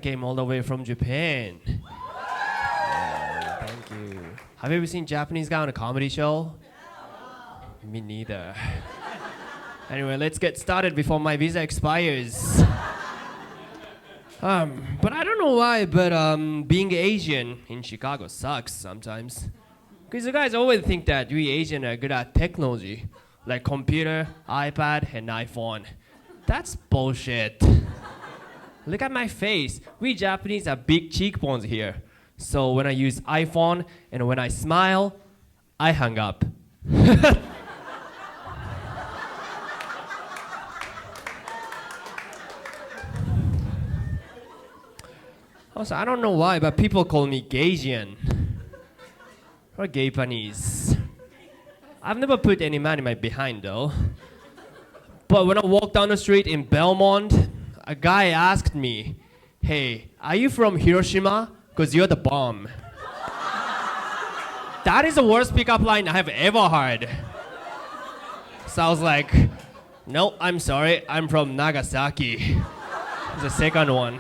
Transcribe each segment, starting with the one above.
came all the way from Japan. Yeah, thank you. Have you ever seen Japanese guy on a comedy show? No. Me neither. Anyway, let's get started before my visa expires. But I don't know why, but being Asian in Chicago sucks sometimes. Because you guys always think that we Asian are good at technology, like computer, iPad, and iPhone. That's bullshit. Look at my face. We Japanese have big cheekbones here. So when I use iPhone and when I smile, I hang up. Also, I don't know why, but people call me Gaysian or Gaypanese. I've never put any man in my behind though. But when I walked down the street in Belmont, a guy asked me, "Hey, are you from Hiroshima? Because you're the bomb." That is the worst pickup line I have ever heard. So I was like, "No, I'm sorry, I'm from Nagasaki." The second one.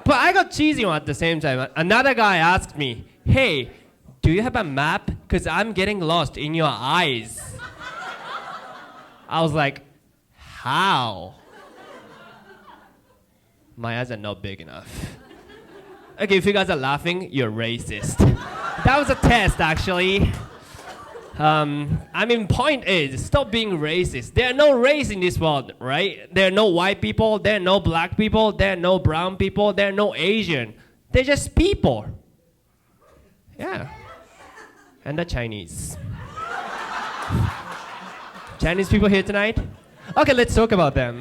But I got cheesy one at the same time. Another guy asked me, "Hey, do you have a map? Because I'm getting lost in your eyes." I was like, "How?" My eyes are not big enough. Okay, if you guys are laughing, you're racist. That was a test, actually. Point is, stop being racist. There are no race in this world, right? There are no white people, there are no black people, there are no brown people, there are no Asian. They're just people. Yeah. And the Chinese. Chinese people here tonight? Okay, let's talk about them.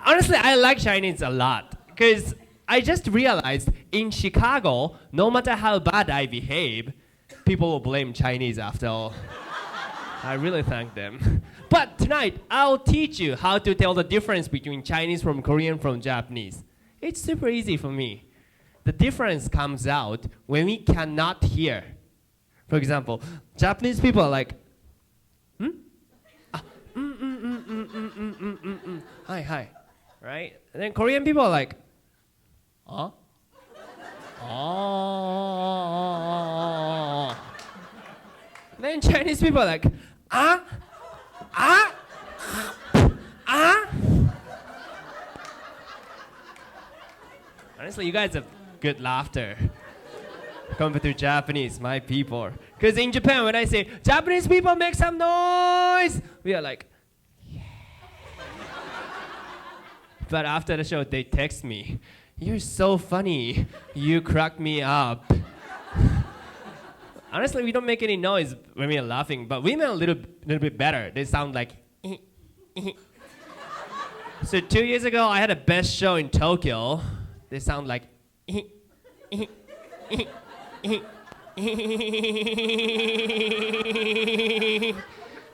Honestly, I like Chinese a lot because I just realized in Chicago, no matter how bad I behave, people will blame Chinese after all. I really thank them. But tonight, I'll teach you how to tell the difference between Chinese from Korean from Japanese. It's super easy for me. The difference comes out when we cannot hear. For example, Japanese people are like, hi, hi, right? And then Korean people are like, oh. Then Chinese people are like, ah. Honestly, you guys have good laughter compared to Japanese, my people. Because in Japan, when I say, Japanese people make some noise, we are like, yeah. But after the show, they text me, "You're so funny. You cracked me up." Honestly, we don't make any noise when we are laughing, but women are a little bit better. They sound like, So 2 years ago, I had a best show in Tokyo. They sound like,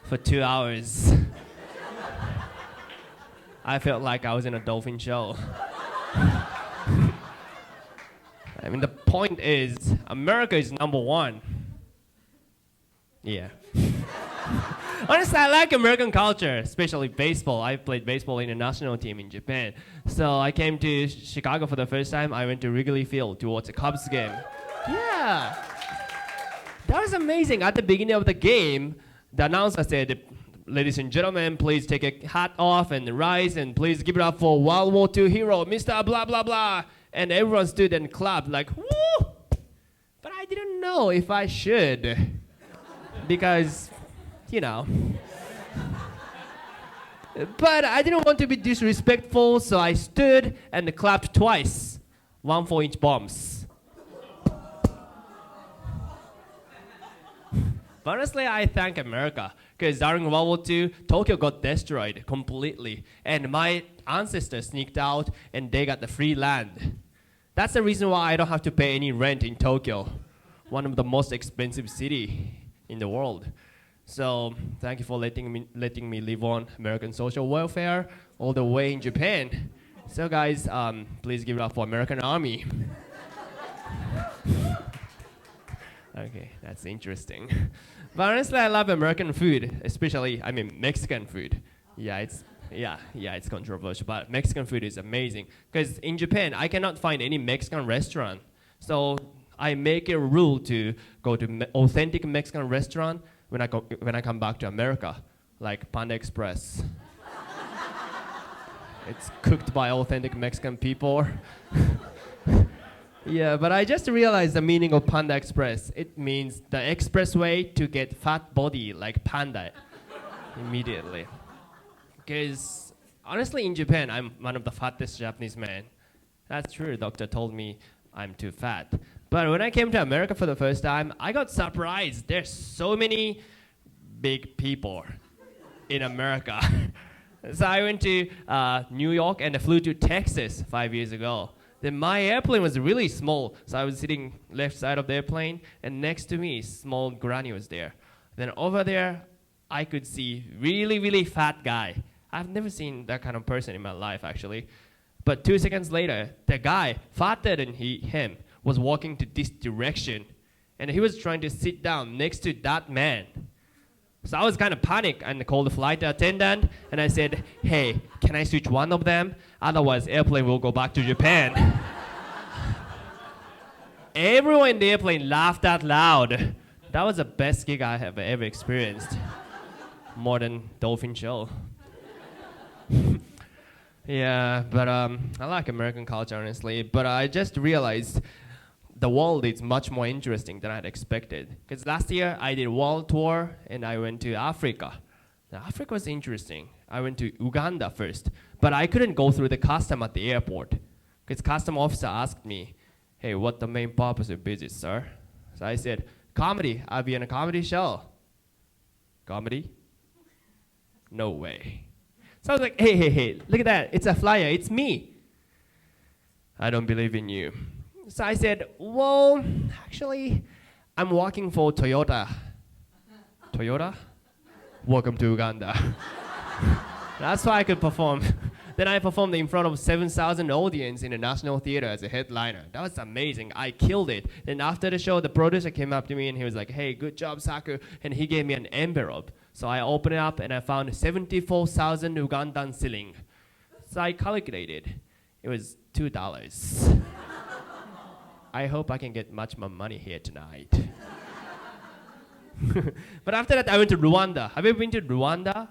for 2 hours. I felt like I was in a dolphin show. I mean, the point is, America is number one. Yeah. Honestly, I like American culture, especially baseball. I played baseball in a national team in Japan. So I came to Chicago for the first time. I went to Wrigley Field to watch a Cubs game. Yeah. That was amazing. At the beginning of the game, the announcer said, "Ladies and gentlemen, please take a hat off and rise, and please give it up for World War II hero, Mr. blah, blah, blah." And everyone stood and clapped like, "Woo!" But I didn't know if I should. Because, But I didn't want to be disrespectful, so I stood and clapped twice. 1 for each bombs. But honestly, I thank America. Because during World War II, Tokyo got destroyed completely. And my ancestors sneaked out and they got the free land. That's the reason why I don't have to pay any rent in Tokyo. One of the most expensive city in the world. So thank you for letting me live on American social welfare all the way in Japan. So guys, please give it up for American Army. Okay, that's interesting. But honestly, I love American food, especially, Mexican food. Yeah, Yeah, it's controversial, but Mexican food is amazing. Because in Japan, I cannot find any Mexican restaurant. So I make a rule to go to authentic Mexican restaurant when I come back to America, like Panda Express. It's cooked by authentic Mexican people. Yeah, but I just realized the meaning of Panda Express. It means the expressway to get fat body like panda immediately. Because honestly, in Japan, I'm one of the fattest Japanese men. That's true, doctor told me I'm too fat. But when I came to America for the first time, I got surprised. There's so many big people in America. So I went to New York and I flew to Texas 5 years ago. Then my airplane was really small, so I was sitting left side of the airplane, and next to me, small granny was there. Then over there, I could see really, really fat guy. I've never seen that kind of person in my life, actually. But 2 seconds later, the guy, fatter than him, was walking to this direction, and he was trying to sit down next to that man. So I was kind of panicked and called the flight attendant, and I said, hey, can I switch one of them? Otherwise, airplane will go back to Japan. Everyone in the airplane laughed out loud. That was the best gig I have ever experienced. More than Dolphin Show. Yeah, but I like American culture, honestly. But I just realized the world is much more interesting than I had expected. Because last year I did a world tour and I went to Africa. Now, Africa was interesting. I went to Uganda first, but I couldn't go through the custom at the airport. Because custom officer asked me, hey, what the main purpose of visit, sir? So I said, comedy. I'll be in a comedy show. Comedy? No way. So I was like, hey, look at that. It's a flyer. It's me. I don't believe in you. So I said, well, actually, I'm working for Toyota. Toyota? Welcome to Uganda. That's why I could perform. Then I performed in front of 7,000 audience in the National Theater as a headliner. That was amazing. I killed it. Then after the show, the producer came up to me and he was like, hey, good job, Saku. And he gave me an envelope. So I opened it up and I found 74,000 Ugandan shilling. So I calculated. It was $2. I hope I can get much more money here tonight. But after that, I went to Rwanda. Have you ever been to Rwanda?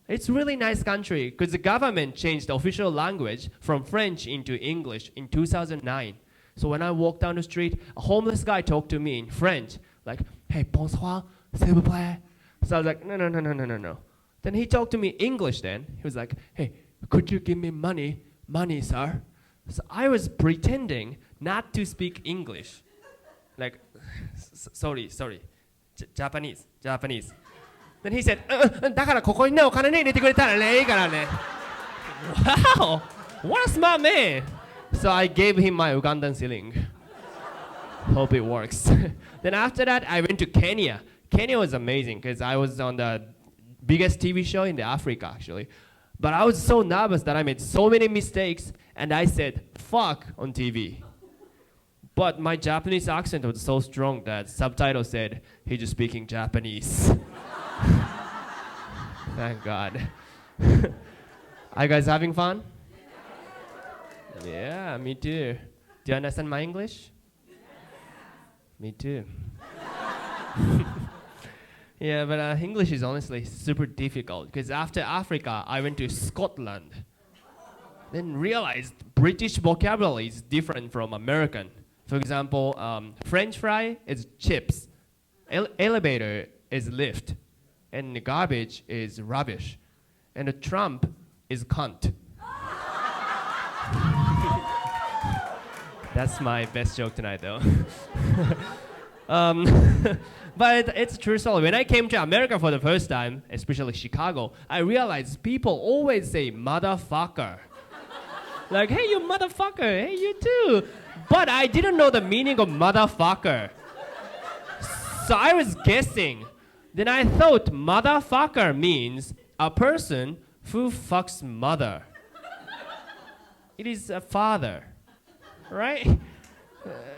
It's a really nice country because the government changed the official language from French into English in 2009. So when I walked down the street, a homeless guy talked to me in French, like, hey, bonsoir, s'il vous plaît. So I was like, no. Then he talked to me English then. He was like, hey, could you give me money, sir? So I was pretending not to speak English. Like, sorry, Japanese. Then he said, だからここにね、お金ね、入れてくれたらね、いいからね。Wow, what a smart man. So I gave him my Ugandan shilling. Hope it works. Then after that, I went to Kenya. Kenya was amazing because I was on the biggest TV show in Africa, actually. But I was so nervous that I made so many mistakes, and I said, fuck, on TV. But my Japanese accent was so strong that subtitle said, he's just speaking Japanese. Thank God. Are you guys having fun? Yeah, me too. Do you understand my English? Me too. Yeah, but English is honestly super difficult because after Africa, I went to Scotland. Then realized British vocabulary is different from American. For example, French fry is chips, elevator is lift, and garbage is rubbish, and a Trump is cunt. That's my best joke tonight, though. But it's a true story. When I came to America for the first time, especially Chicago, I realized people always say motherfucker. Like, hey, you motherfucker, hey, you too. But I didn't know the meaning of motherfucker. So I was guessing. Then I thought motherfucker means a person who fucks mother. It is a father, right?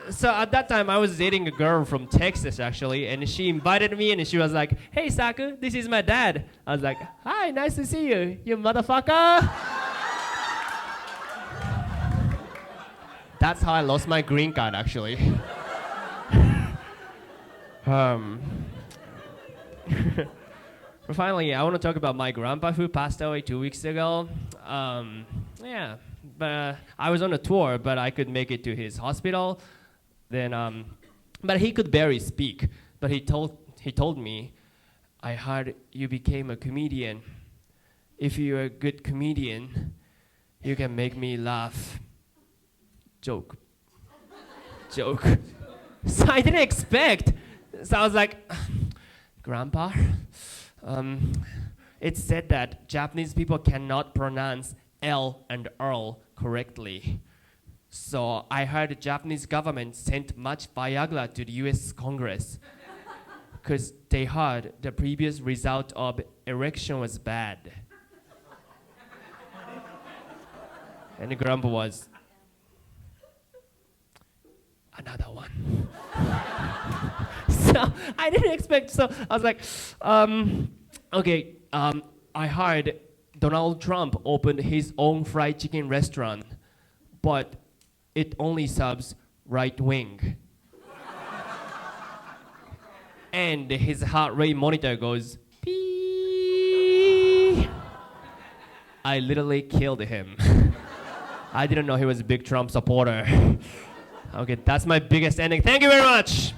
So at that time, I was dating a girl from Texas actually, and she invited me, and she was like, "Hey, Saku, this is my dad." I was like, "Hi, nice to see you, you motherfucker." That's how I lost my green card actually. But finally, I want to talk about my grandpa who passed away 2 weeks ago. Yeah, but I was on a tour, but I could make it to his hospital. Then, but he could barely speak. But he told me, "I heard you became a comedian. If you're a good comedian, you can make me laugh." Joke. Joke. So I didn't expect. So I was like, "Grandpa, it's said that Japanese people cannot pronounce L and L correctly. So I heard the Japanese government sent much Viagra to the US Congress because they heard the previous result of erection was bad." And the grandpa was, "Another one." So I didn't expect, so I was like, okay, I heard Donald Trump opened his own fried chicken restaurant, but it only serves right wing. And his heart rate monitor goes, "Pee." I literally killed him. I didn't know he was a big Trump supporter. Okay, that's my biggest ending. Thank you very much.